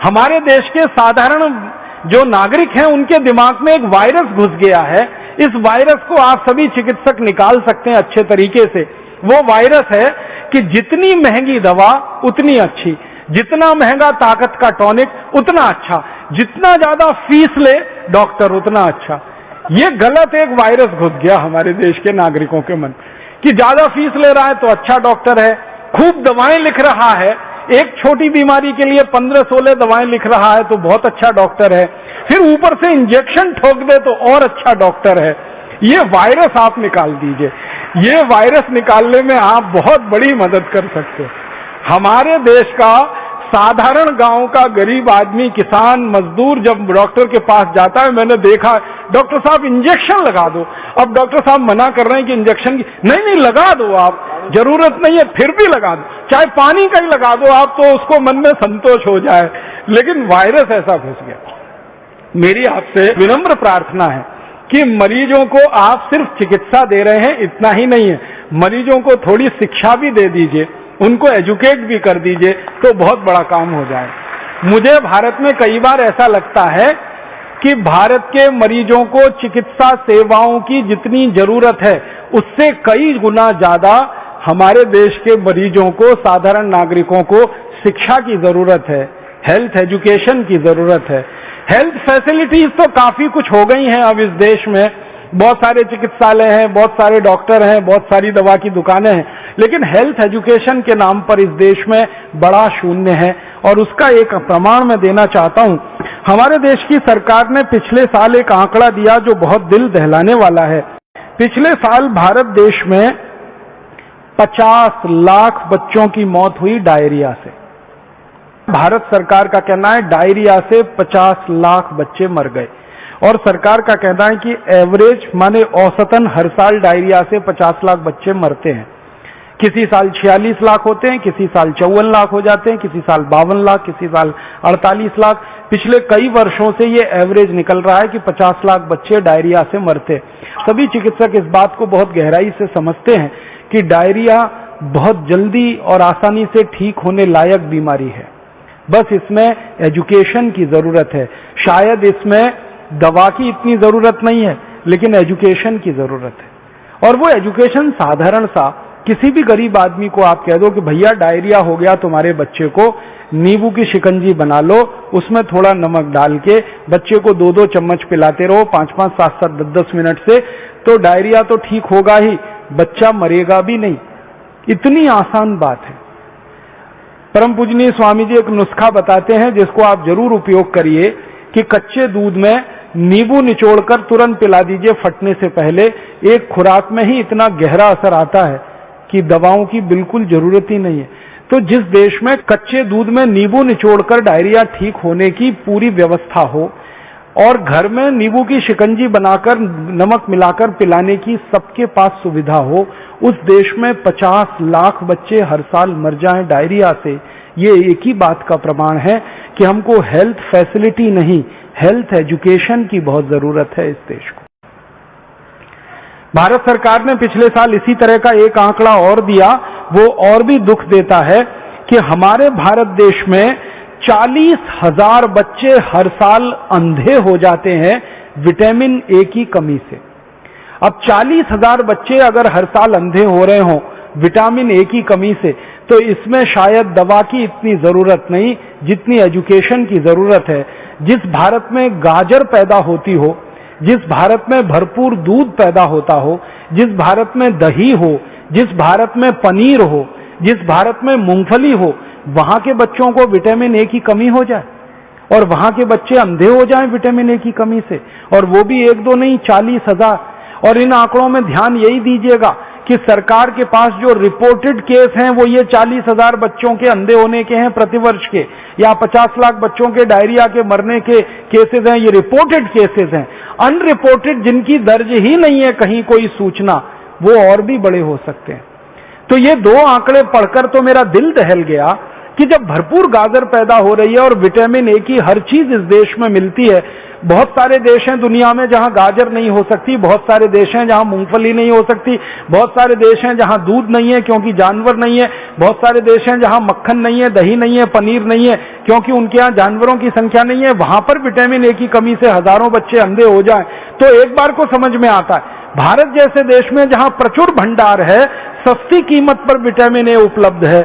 हमारे देश के साधारण जो नागरिक हैं उनके दिमाग में एक वायरस घुस गया है। इस वायरस को आप सभी चिकित्सक निकाल सकते हैं अच्छे तरीके से। वो वायरस है कि जितनी महंगी दवा उतनी अच्छी, जितना महंगा ताकत का टॉनिक उतना अच्छा, जितना ज्यादा फीस ले डॉक्टर उतना अच्छा। ये गलत एक वायरस घुस गया हमारे देश के नागरिकों के मन कि ज्यादा फीस ले रहा है तो अच्छा डॉक्टर है, खूब दवाएं लिख रहा है, एक छोटी बीमारी के लिए 15-16 दवाएं लिख रहा है तो बहुत अच्छा डॉक्टर है, फिर ऊपर से इंजेक्शन ठोक दे तो और अच्छा डॉक्टर है। ये वायरस आप निकाल दीजिए। ये वायरस निकालने में आप बहुत बड़ी मदद कर सकते हो। हमारे देश का साधारण गांव का गरीब आदमी, किसान, मजदूर जब डॉक्टर के पास जाता है, मैंने देखा डॉक्टर साहब इंजेक्शन लगा दो। अब डॉक्टर साहब मना कर रहे हैं कि इंजेक्शन की नहीं लगा दो, आप जरूरत नहीं है फिर भी लगा दो, चाहे पानी का ही लगा दो आप, तो उसको मन में संतोष हो जाए। लेकिन वायरस ऐसा घुस गया। मेरी आपसे विनम्र प्रार्थना है कि मरीजों को आप सिर्फ चिकित्सा दे रहे हैं इतना ही नहीं है, मरीजों को थोड़ी शिक्षा भी दे दीजिए, उनको एजुकेट भी कर दीजिए तो बहुत बड़ा काम हो जाए। मुझे भारत में कई बार ऐसा लगता है कि भारत के मरीजों को चिकित्सा सेवाओं की जितनी जरूरत है उससे कई गुना ज्यादा हमारे देश के मरीजों को, साधारण नागरिकों को शिक्षा की जरूरत है, हेल्थ एजुकेशन की जरूरत है। हेल्थ फैसिलिटीज तो काफी कुछ हो गई हैं अब इस देश में, बहुत सारे चिकित्सालय हैं, बहुत सारे डॉक्टर हैं, बहुत सारी दवा की दुकानें हैं, लेकिन हेल्थ एजुकेशन के नाम पर इस देश में बड़ा शून्य है। और उसका एक प्रमाण मैं देना चाहता हूं। हमारे देश की सरकार ने पिछले साल एक आंकड़ा दिया जो बहुत दिल दहलाने वाला है। पिछले साल भारत देश में 50 लाख बच्चों की मौत हुई डायरिया से। भारत सरकार का कहना है डायरिया से 50 लाख बच्चे मर गए, और सरकार का कहना है कि एवरेज माने औसतन हर साल डायरिया से 50 लाख बच्चे मरते हैं। किसी साल 46 लाख होते हैं, किसी साल 54 लाख हो जाते हैं, किसी साल 52 लाख, किसी साल 48 लाख। पिछले कई वर्षों से ये एवरेज निकल रहा है कि 50 लाख बच्चे डायरिया से मरते। सभी चिकित्सक इस बात को बहुत गहराई से समझते हैं कि डायरिया बहुत जल्दी और आसानी से ठीक होने लायक बीमारी है, बस इसमें एजुकेशन की जरूरत है। शायद इसमें दवा की इतनी जरूरत नहीं है, लेकिन एजुकेशन की जरूरत है। और वो एजुकेशन साधारण सा, किसी भी गरीब आदमी को आप कह दो कि भैया डायरिया हो गया तुम्हारे बच्चे को, नींबू की शिकंजी बना लो, उसमें थोड़ा नमक डाल के बच्चे को 2-2 चम्मच पिलाते रहो 5-5, 7-7, 10-10 मिनट से, तो डायरिया तो ठीक होगा ही, बच्चा मरेगा भी नहीं। इतनी आसान बात है। परम पूजनीय स्वामी जी एक नुस्खा बताते हैं जिसको आप जरूर उपयोग करिए कि कच्चे दूध में नींबू निचोड़कर तुरंत पिला दीजिए फटने से पहले। एक खुराक में ही इतना गहरा असर आता है कि दवाओं की बिल्कुल जरूरत ही नहीं है। तो जिस देश में कच्चे दूध में नींबू निचोड़कर डायरिया ठीक होने की पूरी व्यवस्था हो और घर में नींबू की शिकंजी बनाकर नमक मिलाकर पिलाने की सबके पास सुविधा हो, उस देश में 50 लाख बच्चे हर साल मर जाएं डायरिया से, ये एक ही बात का प्रमाण है कि हमको हेल्थ फैसिलिटी नहीं, हेल्थ एजुकेशन की बहुत जरूरत है इस देश को। भारत सरकार ने पिछले साल इसी तरह का एक आंकड़ा और दिया, वो और भी दुख देता है कि हमारे भारत देश में 40,000 बच्चे हर साल अंधे हो जाते हैं विटामिन ए की कमी से। अब 40,000 बच्चे अगर हर साल अंधे हो रहे हों विटामिन ए की कमी से, तो इसमें शायद दवा की इतनी जरूरत नहीं जितनी एजुकेशन की जरूरत है। जिस भारत में गाजर पैदा होती हो, जिस भारत में भरपूर दूध पैदा होता हो, जिस भारत में दही हो, जिस भारत में पनीर हो, जिस भारत में मूंगफली हो, वहां के बच्चों को विटामिन ए की कमी हो जाए और वहां के बच्चे अंधे हो जाएं विटामिन ए की कमी से, और वो भी 1-2 नहीं 40,000। और इन आंकड़ों में ध्यान यही दीजिएगा कि सरकार के पास जो रिपोर्टेड केस हैं वो ये 40,000 बच्चों के अंधे होने के हैं प्रतिवर्ष के, या 50 लाख बच्चों के डायरिया के मरने के केसेस हैं, ये रिपोर्टेड केसेस हैं। अनरिपोर्टेड जिनकी दर्ज ही नहीं है कहीं कोई सूचना, वो और भी बड़े हो सकते हैं। तो ये 2 आंकड़े पढ़कर तो मेरा दिल दहल गया कि जब भरपूर गाजर पैदा हो रही है और विटामिन ए की हर चीज इस देश में मिलती है, बहुत सारे देश हैं दुनिया में जहां गाजर नहीं हो सकती, बहुत सारे देश हैं जहां मूंगफली नहीं हो सकती, बहुत सारे देश हैं जहां दूध नहीं है क्योंकि जानवर नहीं है, बहुत सारे देश हैं जहां मक्खन नहीं है, दही नहीं है, पनीर नहीं है क्योंकि उनके यहाँ जानवरों की संख्या नहीं है। वहां पर विटामिन ए की कमी से हजारों बच्चे अंधे हो जाएं तो एक बार को समझ में आता है। भारत जैसे देश में जहां प्रचुर भंडार है, सस्ती कीमत पर विटामिन ए उपलब्ध है,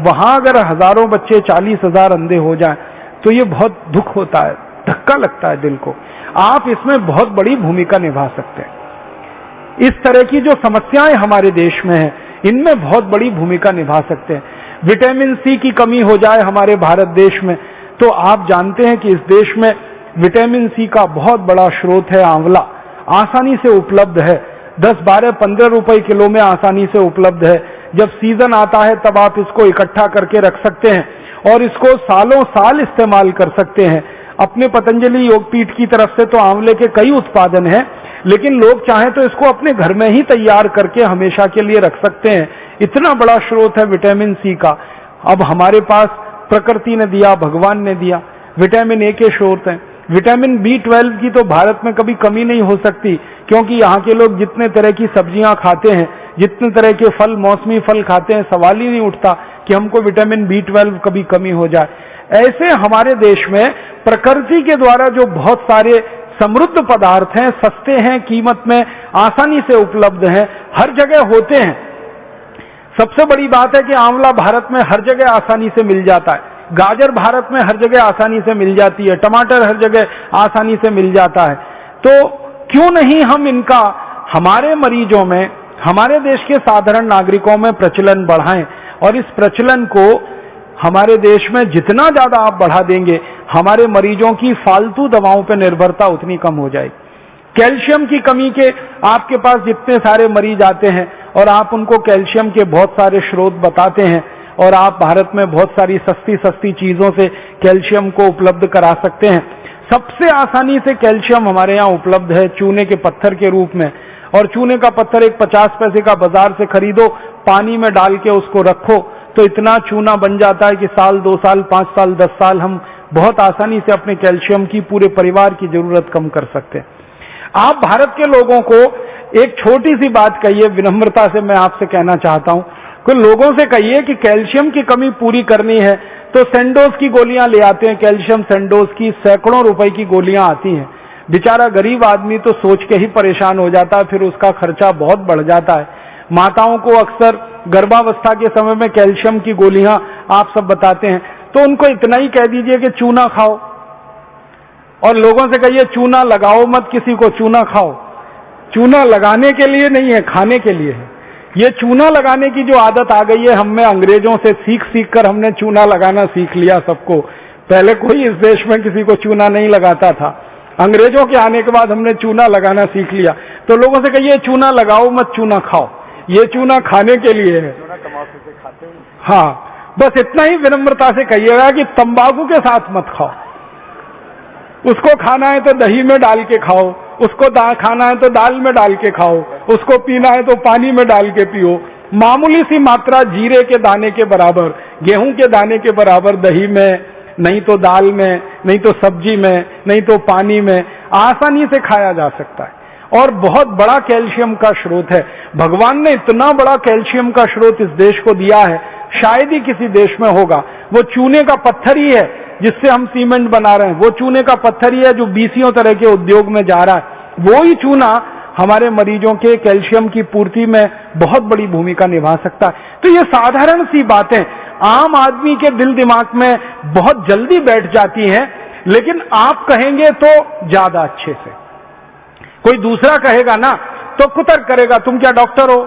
वहां अगर हजारों बच्चे 40,000 अंधे हो जाएं तो ये बहुत दुख होता है, धक्का लगता है दिल को। आप इसमें बहुत बड़ी भूमिका निभा सकते हैं। इस तरह की जो समस्याएं हमारे देश में हैं, इनमें बहुत बड़ी भूमिका निभा सकते हैं। विटामिन सी की कमी हो जाए हमारे भारत देश में तो आप जानते हैं कि इस देश में विटामिन सी का बहुत बड़ा स्रोत है आंवला, आसानी से उपलब्ध है, 10, 12, 15 रुपए किलो में आसानी से उपलब्ध है। जब सीजन आता है तब आप इसको इकट्ठा करके रख सकते हैं और इसको सालों साल इस्तेमाल कर सकते हैं। अपने पतंजलि योगपीठ की तरफ से तो आंवले के कई उत्पादन हैं, लेकिन लोग चाहें तो इसको अपने घर में ही तैयार करके हमेशा के लिए रख सकते हैं। इतना बड़ा स्रोत है विटामिन सी का। अब हमारे पास प्रकृति ने दिया, भगवान ने दिया, विटामिन ए के स्रोत हैं। विटामिन B12 की तो भारत में कभी कमी नहीं हो सकती क्योंकि यहाँ के लोग जितने तरह की सब्जियां खाते हैं, जितने तरह के फल, मौसमी फल खाते हैं, सवाल ही नहीं उठता कि हमको विटामिन B12 कभी कमी हो जाए। ऐसे हमारे देश में प्रकृति के द्वारा जो बहुत सारे समृद्ध पदार्थ हैं, सस्ते हैं, कीमत में आसानी से उपलब्ध हैं, हर जगह होते हैं। सबसे बड़ी बात है कि आंवला भारत में हर जगह आसानी से मिल जाता है, गाजर भारत में हर जगह आसानी से मिल जाती है, टमाटर हर जगह आसानी से मिल जाता है। तो क्यों नहीं हम इनका हमारे मरीजों में, हमारे देश के साधारण नागरिकों में प्रचलन बढ़ाएं। और इस प्रचलन को हमारे देश में जितना ज्यादा आप बढ़ा देंगे, हमारे मरीजों की फालतू दवाओं पर निर्भरता उतनी कम हो जाएगी। कैल्शियम की कमी के आपके पास जितने सारे मरीज आते हैं और आप उनको कैल्शियम के बहुत सारे स्रोत बताते हैं और आप भारत में बहुत सारी सस्ती सस्ती चीजों से कैल्शियम को उपलब्ध करा सकते हैं। सबसे आसानी से कैल्शियम हमारे यहाँ उपलब्ध है चूने के पत्थर के रूप में। और चूने का पत्थर एक 50 पैसे का बाजार से खरीदो, पानी में डाल के उसको रखो तो इतना चूना बन जाता है कि साल, 2 साल, 5 साल, 10 साल हम बहुत आसानी से अपने कैल्शियम की पूरे परिवार की जरूरत कम कर सकते हैं। आप भारत के लोगों को एक छोटी सी बात कहिए, विनम्रता से मैं आपसे कहना चाहता हूं, कोई लोगों से कहिए कि कैल्शियम की कमी पूरी करनी है तो सेंडोज की गोलियां ले आते हैं। कैल्शियम सेंडोज की सैकड़ों रुपए की गोलियां आती हैं। बेचारा गरीब आदमी तो सोच के ही परेशान हो जाता है, फिर उसका खर्चा बहुत बढ़ जाता है। माताओं को अक्सर गर्भावस्था के समय में कैल्शियम की गोलियां आप सब बताते हैं, तो उनको इतना ही कह दीजिए कि चूना खाओ, और लोगों से कहिए चूना लगाओ मत, किसी को चूना खाओ। चूना लगाने के लिए नहीं है, खाने के लिए है। ये चूना लगाने की जो आदत आ गई है हम में, अंग्रेजों से सीख सीख कर हमने चूना लगाना सीख लिया सबको। पहले कोई इस देश में किसी को चूना नहीं लगाता था, अंग्रेजों के आने के बाद हमने चूना लगाना सीख लिया। तो लोगों से कहिए चूना लगाओ मत, चूना खाओ। ये चूना खाने के लिए है। हाँ, बस इतना ही विनम्रता से कहिएगा कि तंबाकू के साथ मत खाओ। उसको खाना है तो दही में डाल के खाओ, उसको खाना है तो दाल में डाल के खाओ, उसको पीना है तो पानी में डाल के पियो। मामूली सी मात्रा जीरे के दाने के बराबर, गेहूं के दाने के बराबर दही में, नहीं तो दाल में, नहीं तो सब्जी में, नहीं तो पानी में आसानी से खाया जा सकता है। और बहुत बड़ा कैल्शियम का स्रोत है। भगवान ने इतना बड़ा कैल्शियम का स्रोत इस देश को दिया है, शायद ही किसी देश में होगा। वो चूने का पत्थर ही है जिससे हम सीमेंट बना रहे हैं, वो चूने का पत्थर ही है जो 20 तरह के उद्योग में जा रहा है। वो ही चूना हमारे मरीजों के कैल्शियम की पूर्ति में बहुत बड़ी भूमिका निभा सकता है। तो ये साधारण सी बातें आम आदमी के दिल दिमाग में बहुत जल्दी बैठ जाती हैं, लेकिन आप कहेंगे तो ज्यादा अच्छे से। कोई दूसरा कहेगा ना तो कुतर्क करेगा, तुम क्या डॉक्टर हो,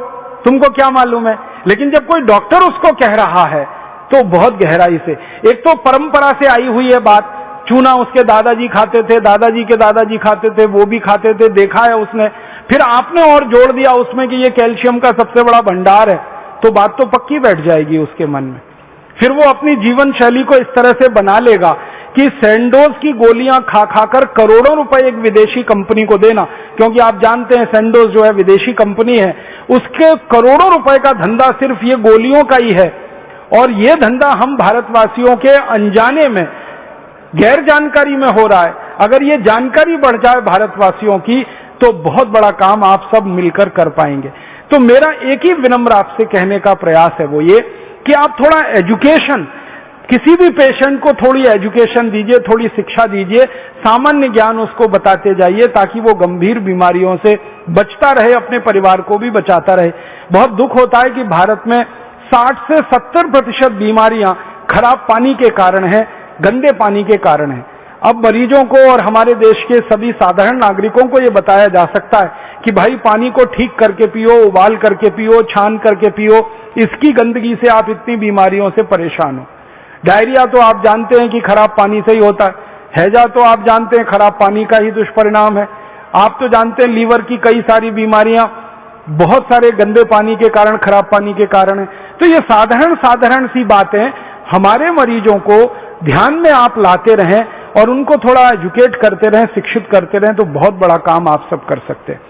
तुमको क्या मालूम है। लेकिन जब कोई डॉक्टर उसको कह रहा है तो बहुत गहराई से, एक तो परंपरा से आई हुई है बात, चूना उसके दादाजी खाते थे, दादाजी के दादाजी खाते थे, वो भी खाते थे, देखा है उसने। फिर आपने और जोड़ दिया उसमें कि ये कैल्शियम का सबसे बड़ा भंडार है, तो बात तो पक्की बैठ जाएगी उसके मन में। फिर वो अपनी जीवन शैली को इस तरह से बना लेगा कि सेंडोज की गोलियां खा खाकर करोड़ों रुपए एक विदेशी कंपनी को देना, क्योंकि आप जानते हैं सेंडोज जो है विदेशी कंपनी है, उसके करोड़ों रुपए का धंधा सिर्फ ये गोलियों का ही है। और ये धंधा हम भारतवासियों के अनजाने में, गैर जानकारी में हो रहा है। अगर ये जानकारी बढ़ जाए भारतवासियों की तो बहुत बड़ा काम आप सब मिलकर कर पाएंगे। तो मेरा एक ही विनम्र आपसे कहने का प्रयास है वो ये कि आप थोड़ा एजुकेशन, किसी भी पेशेंट को थोड़ी एजुकेशन दीजिए, थोड़ी शिक्षा दीजिए, सामान्य ज्ञान उसको बताते जाइए ताकि वो गंभीर बीमारियों से बचता रहे, अपने परिवार को भी बचाता रहे। बहुत दुख होता है कि भारत में 60 से 70% बीमारियां खराब पानी के कारण है, गंदे पानी के कारण है। अब मरीजों को और हमारे देश के सभी साधारण नागरिकों को ये बताया जा सकता है कि भाई पानी को ठीक करके पियो, उबाल करके पियो, छान करके पियो, इसकी गंदगी से आप इतनी बीमारियों से परेशान हो। डायरिया तो आप जानते हैं कि खराब पानी से ही होता है, हैजा तो आप जानते हैं खराब पानी का ही दुष्परिणाम है। आप तो जानते हैं लीवर की कई सारी बीमारियां बहुत सारे गंदे पानी के कारण, खराब पानी के कारण है। तो ये साधारण सी बातें हमारे मरीजों को ध्यान में आप लाते रहें और उनको थोड़ा एजुकेट करते रहें, शिक्षित करते रहें, तो बहुत बड़ा काम आप सब कर सकते हैं।